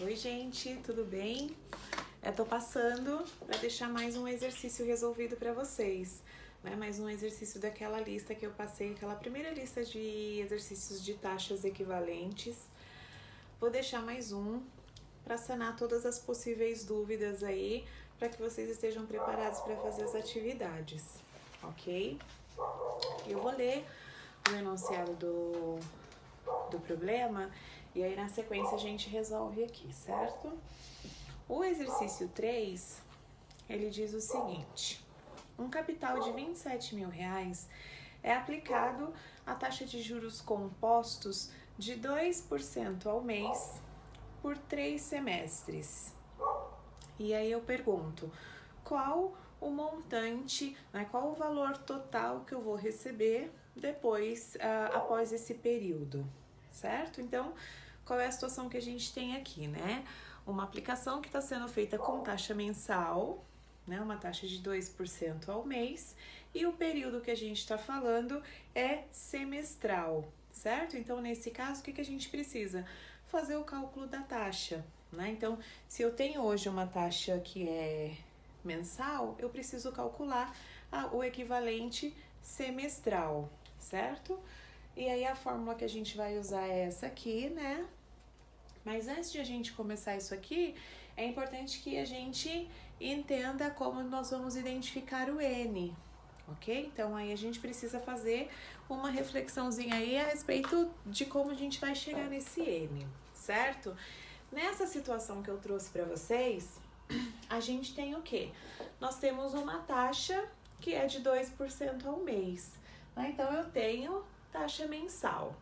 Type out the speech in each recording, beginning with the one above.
Oi, gente, tudo bem? Eu tô passando para deixar mais um exercício resolvido para vocês, né? Mais um exercício daquela lista que eu passei, aquela primeira lista de exercícios de taxas equivalentes. Vou deixar mais um para sanar todas as possíveis dúvidas aí, para que vocês estejam preparados para fazer as atividades, ok? Eu vou ler o enunciado do problema e aí na sequência a gente resolve aqui, certo? O exercício 3, ele diz o seguinte: um capital de R$27.000 é aplicado a taxa de juros compostos de 2% ao mês por 3 semestres. E aí eu pergunto, qual o montante, né, qual o valor total que eu vou receber depois, após esse período, certo? Então, qual é a situação que a gente tem aqui, né? Uma aplicação que está sendo feita com taxa mensal, né, uma taxa de 2% ao mês, e o período que a gente está falando é semestral, certo? Então, nesse caso, o que a gente precisa? Fazer o cálculo da taxa, né? Então, se eu tenho hoje uma taxa que é mensal, eu preciso calcular o equivalente semestral, certo? E aí a fórmula que a gente vai usar é essa aqui, né? Mas antes de a gente começar isso aqui, é importante que a gente entenda como nós vamos identificar o N, ok? Então aí a gente precisa fazer uma reflexãozinha aí a respeito de como a gente vai chegar nesse N, certo? Nessa situação que eu trouxe para vocês, a gente tem o quê? Nós temos uma taxa que é de 2% ao mês, né? Então eu tenho taxa mensal.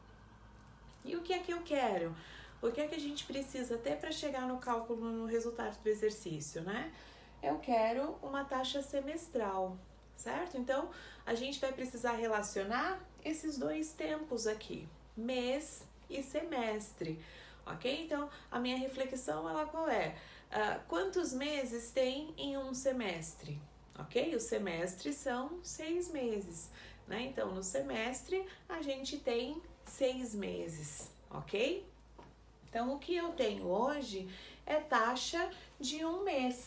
E o que é que eu quero? O que é que a gente precisa ter para chegar no cálculo, no resultado do exercício, né? Eu quero uma taxa semestral, certo? Então, a gente vai precisar relacionar esses dois tempos aqui, mês e semestre, ok? Então, a minha reflexão, ela qual é? Quantos meses tem em um semestre, ok? Os semestres são 6 meses, né? Então, no semestre, a gente tem 6 meses, ok? Então, o que eu tenho hoje é taxa de um mês,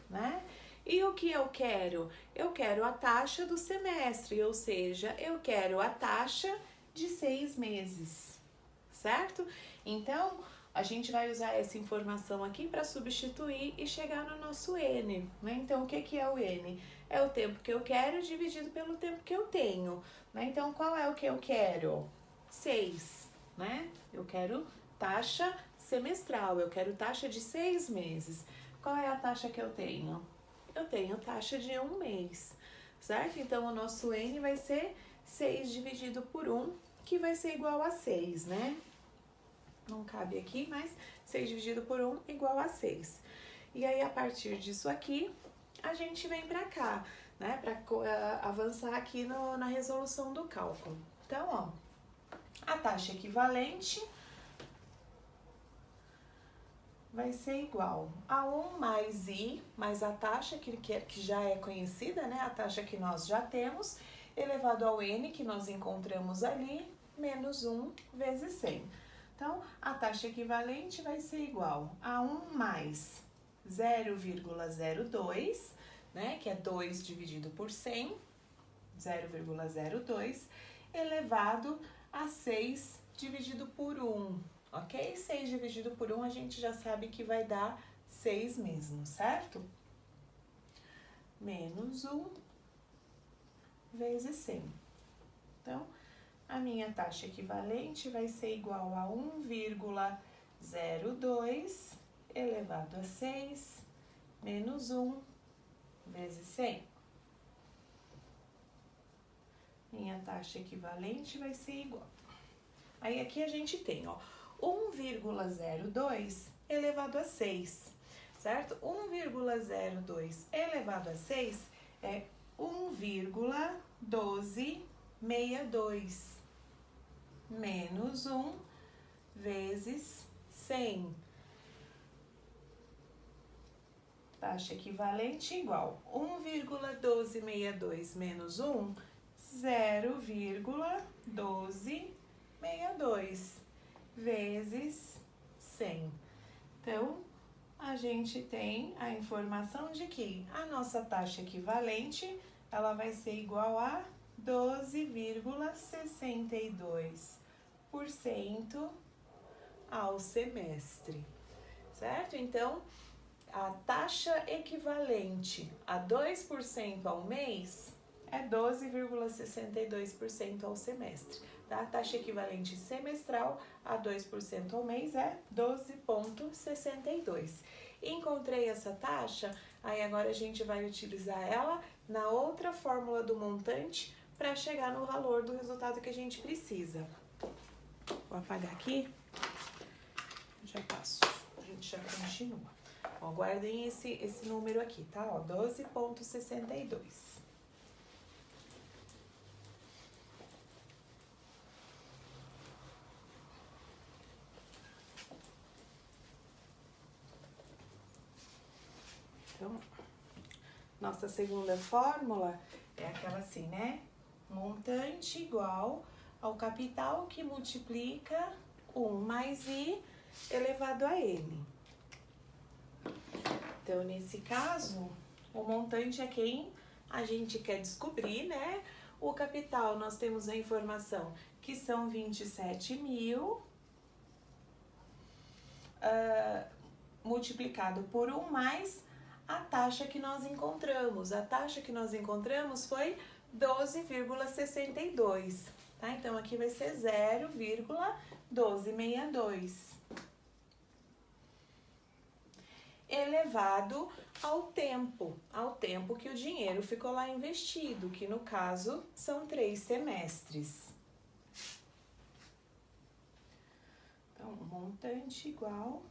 né? E o que eu quero? Eu quero a taxa do semestre, ou seja, eu quero a taxa de 6 meses, certo? Então, a gente vai usar essa informação aqui para substituir e chegar no nosso N, né? Então, o que é o N? É o tempo que eu quero dividido pelo tempo que eu tenho, né? Então, qual é o que eu quero? 6, né? Eu quero taxa semestral, eu quero taxa de 6 meses. Qual é a taxa que eu tenho? Eu tenho taxa de um mês, certo? Então, o nosso N vai ser 6 dividido por 1, que vai ser igual a 6, né? Não cabe aqui, mas 6 dividido por 1 igual a 6. E aí, a partir disso aqui, a gente vem para cá, né? Para avançar aqui na resolução do cálculo. Então, ó, a taxa equivalente vai ser igual a 1 mais I, mais a taxa que já é conhecida, né? A taxa que nós já temos, elevado ao N, que nós encontramos ali, menos 1 vezes 100. Então, a taxa equivalente vai ser igual a 1 mais 0,02, né? Que é 2 dividido por 100, 0,02, elevado a 6 dividido por 1. Ok? 6 dividido por 1 a gente já sabe que vai dar 6 mesmo, certo? Menos 1 vezes 100. Então, a minha taxa equivalente vai ser igual a 1,02 elevado a 6 menos 1 vezes 100. Minha taxa equivalente vai ser igual. Aí aqui a gente tem, ó, 1,02 elevado a 6, certo? 1,02 elevado a 6 é 1,1262 menos 1 vezes 100. Taxa equivalente igual 1,1262 menos 1, 0,1262 vezes 100. Então, a gente tem a informação de que a nossa taxa equivalente, ela vai ser igual a 12,62% ao semestre, certo? Então, a taxa equivalente a 2% ao mês é 12,62% ao semestre. Tá? A taxa equivalente semestral a 2% ao mês é 12,62. Encontrei essa taxa, aí agora a gente vai utilizar ela na outra fórmula do montante para chegar no valor do resultado que a gente precisa. Vou apagar aqui, já passo, a gente já continua. Ó, guardem esse número aqui, tá? Ó, 12,62. Então, nossa segunda fórmula é aquela assim, né? Montante igual ao capital que multiplica 1 mais I elevado a N. Então, nesse caso, o montante é quem a gente quer descobrir, né? O capital, nós temos a informação que são 27.000 multiplicado por 1 mais a taxa que nós encontramos. A taxa que nós encontramos foi 12,62, tá? Então, aqui vai ser 0,1262. Elevado ao tempo que o dinheiro ficou lá investido, que no caso são 3 semestres. Então, montante igual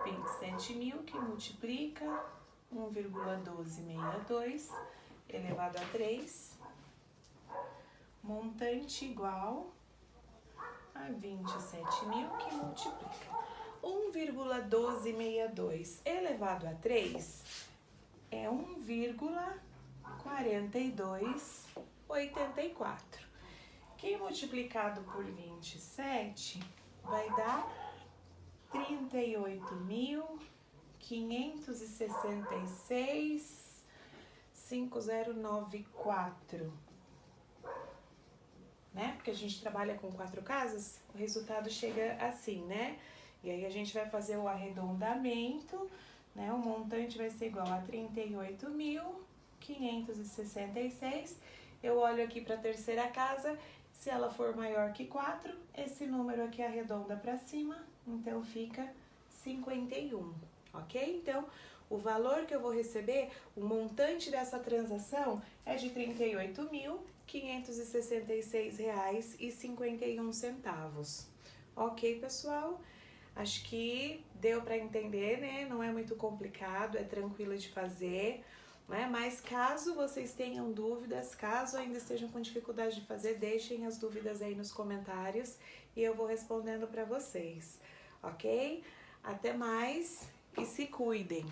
27.000 que multiplica 1,1262 elevado a 3. Montante igual a 27.000 que multiplica 1,1262 elevado a 3 é 1,4284. Que multiplicado por 27 vai dar 38.566,5094. Né? Porque a gente trabalha com 4 casas, o resultado chega assim, né? E aí a gente vai fazer o arredondamento, né? O montante vai ser igual a 38.566. Eu olho aqui para a terceira casa, se ela for maior que 4, esse número aqui arredonda para cima, então fica 51, ok? Então, o valor que eu vou receber, o montante dessa transação é de R$ 38.566,51. Ok, pessoal? Acho que deu para entender, né? Não é muito complicado, é tranquilo de fazer, né? Mas caso vocês tenham dúvidas, caso ainda estejam com dificuldade de fazer, deixem as dúvidas aí nos comentários e eu vou respondendo para vocês, ok? Até mais e se cuidem!